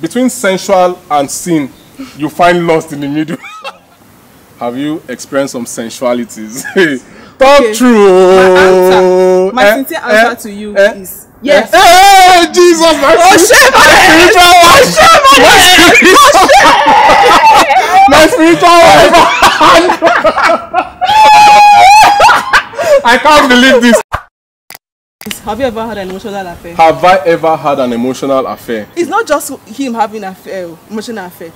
between sensual and sin, you find lust in the middle. Have you experienced some sensualities? Talk true. My sincere answer to you is yes. Hey, Jesus, my spiritual wife. I can't believe this. Have you ever had an emotional affair? Have I ever had an emotional affair? It's not just him having an affair, emotional affair.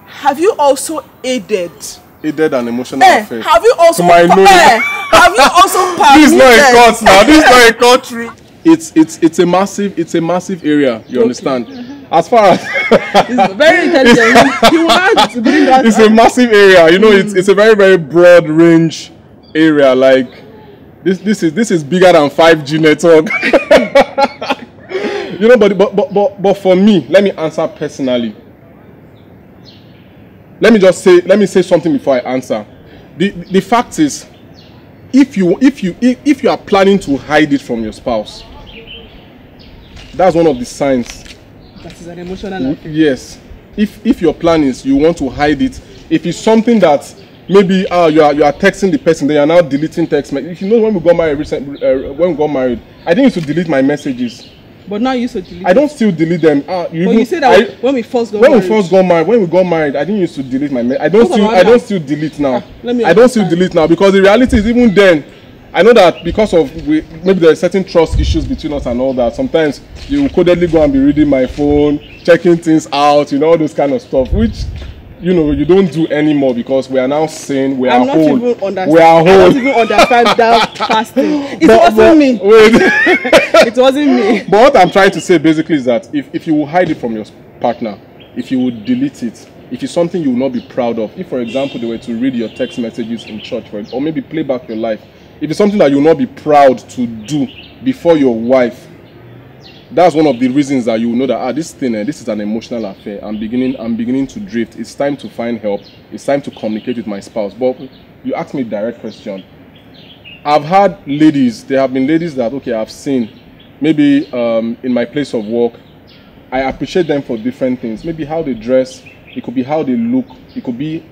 Have you also aided an emotional affair? Have you also have you also permitted? This is not a court now. This is not a country. It's a massive area. You understand? As far as it's very intelligent. He wants to bring that. It's a massive area. You know, it's a very, very broad range area. Like this is bigger than 5G network. You know, but for me, let me answer personally. Let me say something before I answer. The fact is, if you are planning to hide it from your spouse, that's one of the signs. That is an emotional affair. Yes. If your plan is you want to hide it, if it's something that maybe you are texting the person, then you are now deleting text messages. If you know when we got married, I didn't used to delete my messages. But now you used to delete. I don't still delete them. You said that when we first got married, I didn't used to delete my messages. I don't still delete now. I don't still delete now because the reality is even then, I know that because of maybe there are certain trust issues between us and all that. Sometimes you will codedly go and be reading my phone, checking things out, you know, all those kind of stuff, which you know you don't do anymore because we are now saying we are whole. We are whole. I don't even understand that fasting. It wasn't me. Wait. It wasn't me. But what I'm trying to say basically is that if you will hide it from your partner, if you would delete it, if it's something you will not be proud of, if for example they were to read your text messages in church or maybe play back your life, if it's something that you will not be proud to do before your wife, that's one of the reasons that you will know that this is an emotional affair. I'm beginning to drift. It's time to find help. It's time to communicate with my spouse. But you asked me a direct question. I've had ladies. There have been ladies that I've seen maybe in my place of work. I appreciate them for different things. Maybe how they dress. It could be how they look. It could be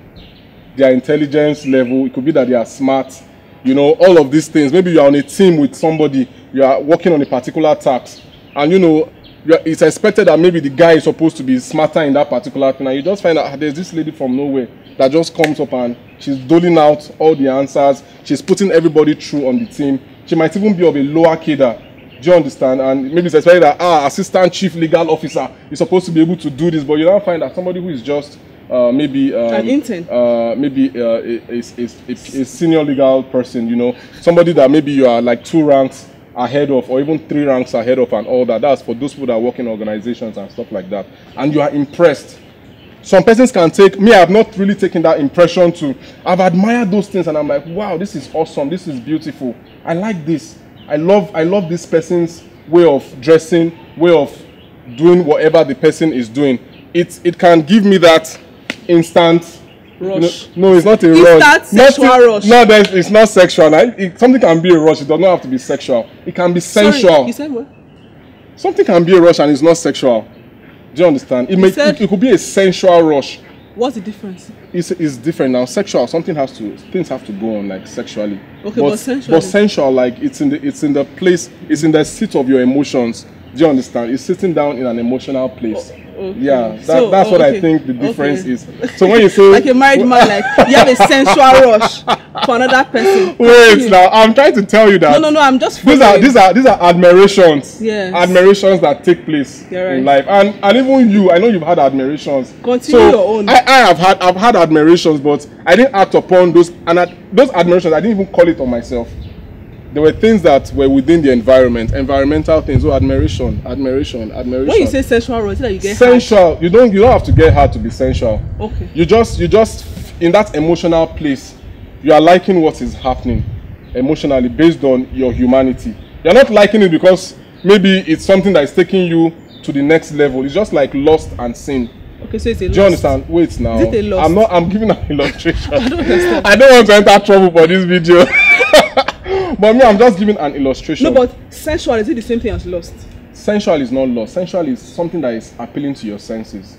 their intelligence level. It could be that they are smart. You know, all of these things. Maybe you are on a team with somebody. You are working on a particular task. And you know, it's expected that maybe the guy is supposed to be smarter in that particular thing. And you just find out there's this lady from nowhere that just comes up and she's doling out all the answers. She's putting everybody through on the team. She might even be of a lower cadre. Do you understand? And maybe it's expected that assistant chief legal officer is supposed to be able to do this. But you don't find that somebody who is just maybe an intern, maybe a senior legal person, you know, somebody that maybe you are like 2 ranks ahead of or even 3 ranks ahead of and all that. That's for those people that work in organizations and stuff like that. And you are impressed. Some persons can take me. I have not really taken that impression to. I've admired those things and I'm like, wow, this is awesome. This is beautiful. I like this. I love this person's way of dressing, way of doing whatever the person is doing. It can give me that instant rush. No, it's not a rush. Sexual rush. No, it's not sexual. Something can be a rush. It does not have to be sexual. It can be sensual. Sorry, you said what? Something can be a rush and it's not sexual. Do you understand? It could be a sensual rush. What's the difference? It's different now. Sexual, things have to go on like sexually. Okay, but sensual. But sensual, like it's in the place, it's in the seat of your emotions. Do you understand? It's sitting down in an emotional place. Okay. Yeah, that's what I think the difference is. So when you say like a married man, like you have a sensual rush for another person. Wait, now I'm trying to tell you that. No, I'm just. These are admirations. Yes. Admirations that take place in life, and even you. I know you've had admirations. Continue your own. I've had admirations, but I didn't act upon those. And those admirations, I didn't even call it on myself. There were things that were within the environmental things. Oh, admiration. When you say sensual, is it that you get sensual? Hard? You don't have to get hard to be sensual. Okay. You just in that emotional place, you are liking what is happening emotionally based on your humanity. You're not liking it because maybe it's something that is taking you to the next level. It's just like lust and sin. Okay, so it's a lust. Do you understand? Wait now. Is it a lust? I'm giving an illustration. I don't understand. I don't want to enter trouble for this video. But me, I'm just giving an illustration. No, but sensual, is it the same thing as lust? sensual is not lust. Sensual is something that is appealing to your senses.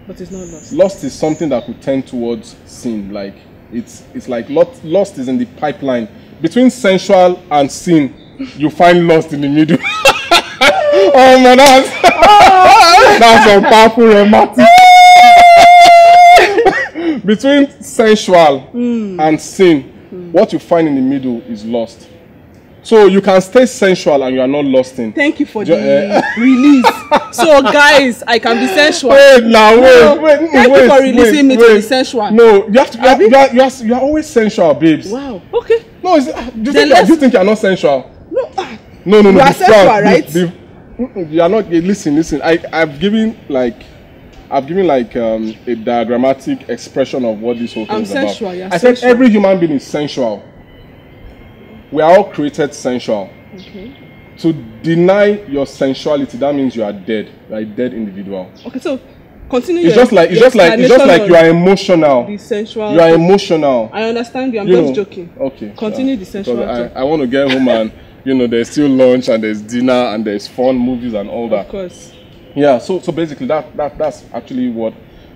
But it's not lust. Lust is something that could tend towards sin. Like it's like lust is in the pipeline. Between sensual and sin, you find lust in the middle. Oh man, that's a powerful romantic. Between sensual and sin, what you find in the middle is lust. So you can stay sensual and you are not lusting. Thank you for the release. So guys, I can be sensual. Wait now, wait. Thank you for releasing me to be sensual. No, you have to. You are always sensual, babes. Wow. Okay. No, do you think you are not sensual? No. No. You are sensual, right? You are not. Listen. I've given like a diagrammatic expression of what this whole thing is sensual, about. You're I sensual. said every human being is sensual. We are all created sensual. Okay. To deny your sensuality, that means you are dead. You are a dead individual. Okay, so continue. It's just like you are emotional. The sensual. You are emotional. I understand you. I'm just joking. Okay. Continue the sensual. I want to get home and there's still lunch and there's dinner and there's fun movies and all that. Of course. Yeah. So basically that's actually what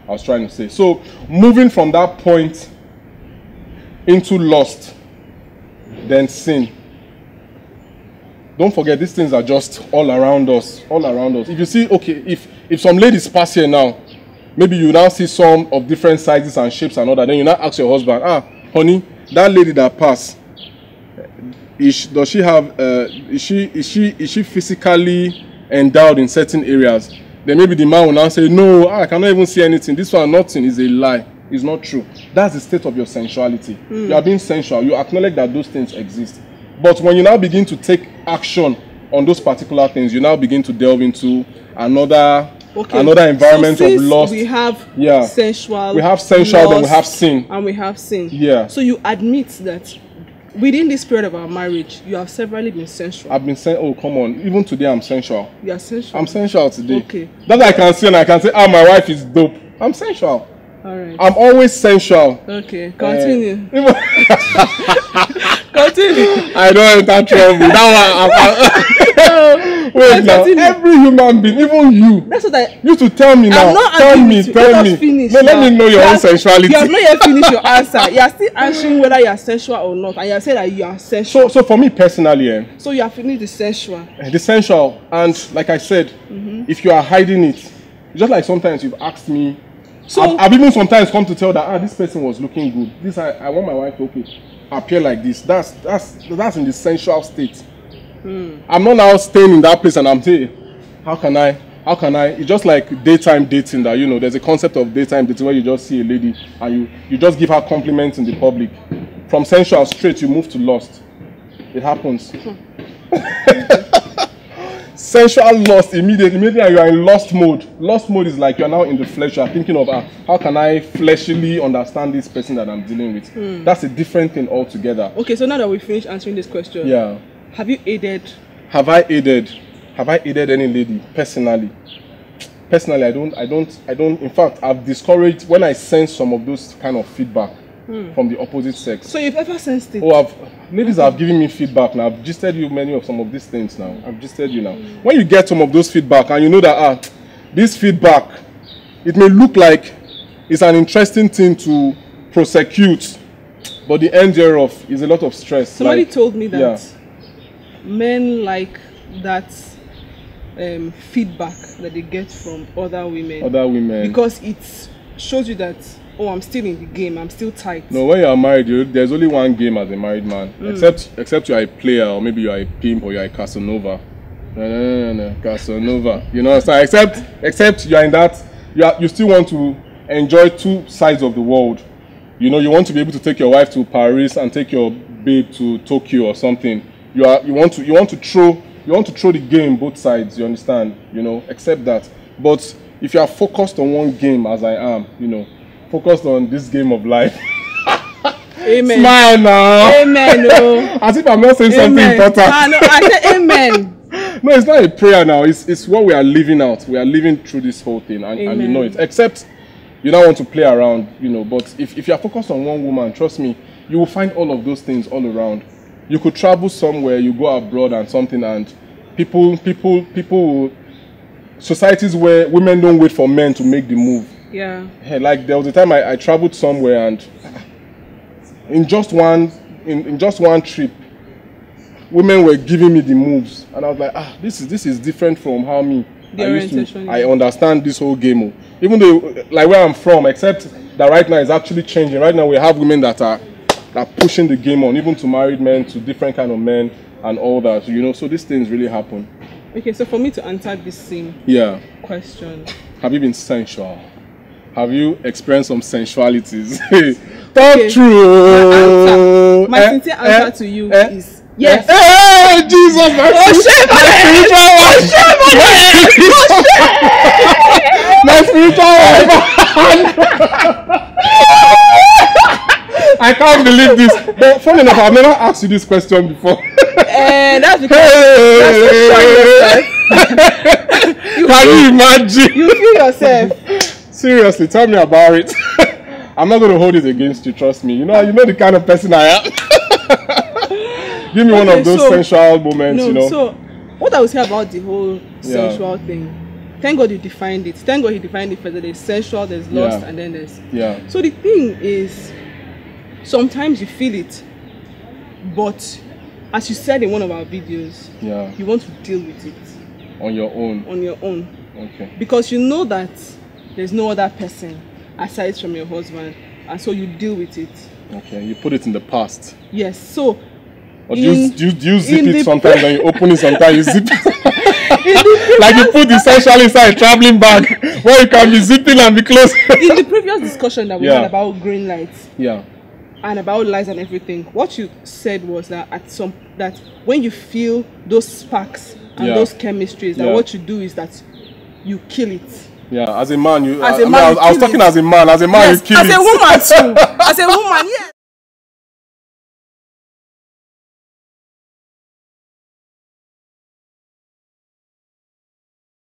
I was trying to say. So moving from that point into lust, then sin. Don't forget, these things are just all around us. If you see, okay, if some ladies pass here now, maybe you now see some of different sizes and shapes and all that, then you now ask your husband, honey, that lady that passed, is she physically endowed in certain areas? Then maybe the man will now say, no, I cannot even see anything. This one, nothing, is a lie. It's not true. That's the state of your sensuality. You are being sensual. You acknowledge that those things exist. But when you now begin to take action on those particular things, you now begin to delve into another environment of lust. We have sensual. We have sensual, then we have sin. And we have sin. Yeah. So you admit that within this period of our marriage, you have severally been sensual. I've been saying, oh, come on. Even today, I'm sensual. You are sensual. I'm sensual today. Okay. That I can see and I can say, my wife is dope. I'm sensual. All right. I'm always sensual. Okay, continue. Continue. I don't enter trouble. Wait now. Every human being, even you. That's what I. You to tell me now. Tell me. Finish no, let me know your own sensuality. You have not yet finished your answer. You are still answering whether you are sensual or not, and you have said that you are sensual. So for me personally, so you have finished the sensual. The sensual, and like I said, if you are hiding it, just like sometimes you've asked me. So I've even sometimes come to tell that this person was looking good. I want my wife to appear like this. That's in the sensual state. I'm not now staying in that place and I'm saying, how can I? It's just like daytime dating that there's a concept of daytime dating where you just see a lady and you just give her compliments in the public. From sensual straight you move to lust. It happens. Sensual lust immediately you are in lust mode. Lust mode is like you are now in the flesh. You are thinking of how can I fleshly understand this person that I'm dealing with. That's a different thing altogether. Okay, so now that we finished answering this question, have you aided? Have I aided any lady personally? Personally, I don't. In fact, I've discouraged when I sense some of those kind of feedback from the opposite sex. So you've ever sensed it? Ladies have given me feedback now. I've gisted you many of some of these things now. I've gisted you now. When you get some of those feedback and you know that this feedback, it may look like it's an interesting thing to prosecute, but the end thereof is a lot of stress. Somebody told me that men like that feedback that they get from other women. Because it shows you that, I'm still in the game, I'm still tight. No, when you are married, there's only one game as a married man. Except you are a player, or maybe you are a pimp, or you are a Casanova. No, Casanova. So except you are in that, you still want to enjoy two sides of the world. You want to be able to take your wife to Paris and take your babe to Tokyo or something. You want to throw the game both sides, you understand? Except that. But if you are focused on one game as I am, focused on this game of life. Amen. Smile now. Amen. Oh. As if I'm not saying something important. No, I said amen. No, it's not a prayer now. It's what we are living out. We are living through this whole thing, and you know it. Except you don't want to play around, But if you are focused on one woman, trust me, you will find all of those things all around. You could travel somewhere, you go abroad and something, and people, societies where women don't wait for men to make the move. Yeah. Hey, like there was a time I traveled somewhere, and in just one trip, women were giving me the moves, and I was like, this is different from how me. I understand this whole game. Oh. Even though, like where I'm from, except that right now it's actually changing. Right now we have women that are pushing the game on, even to married men, to different kind of men, and all that. You know, so these things really happen. Okay, so for me to answer this same question, have you been sensual? Have you experienced some sensualities? Talk true. My sincere answer to you is yes. Hey, Jesus! My spiritual wife. I can't believe this. But funny enough, I've never asked you this question before. And that's because can you imagine? You feel yourself. Seriously, tell me about it. I'm not going to hold it against you, trust me. You know the kind of person I am. Give me one of those sensual moments, you know. So, what I would say about the whole sensual thing, thank God you defined it. Thank God he defined it further. There's sensual, there's lust, and then there's... Yeah. So the thing is, sometimes you feel it, but as you said in one of our videos, you want to deal with it. On your own. On your own. Okay. Because you know that there's no other person aside from your husband, and so you deal with it. Okay, you put it in the past. Yes, so... Or do you zip it sometimes and you open it sometimes, you zip it? Like you put the sensual inside a traveling bag where you can be zipping and be close. In the previous discussion that we had about green lights and about lights and everything, what you said was that that when you feel those sparks and those chemistries, that what you do is that you kill it. Yeah, as a man, I was talking as a man. As a man, you kill it. As a woman too. As a woman, yeah.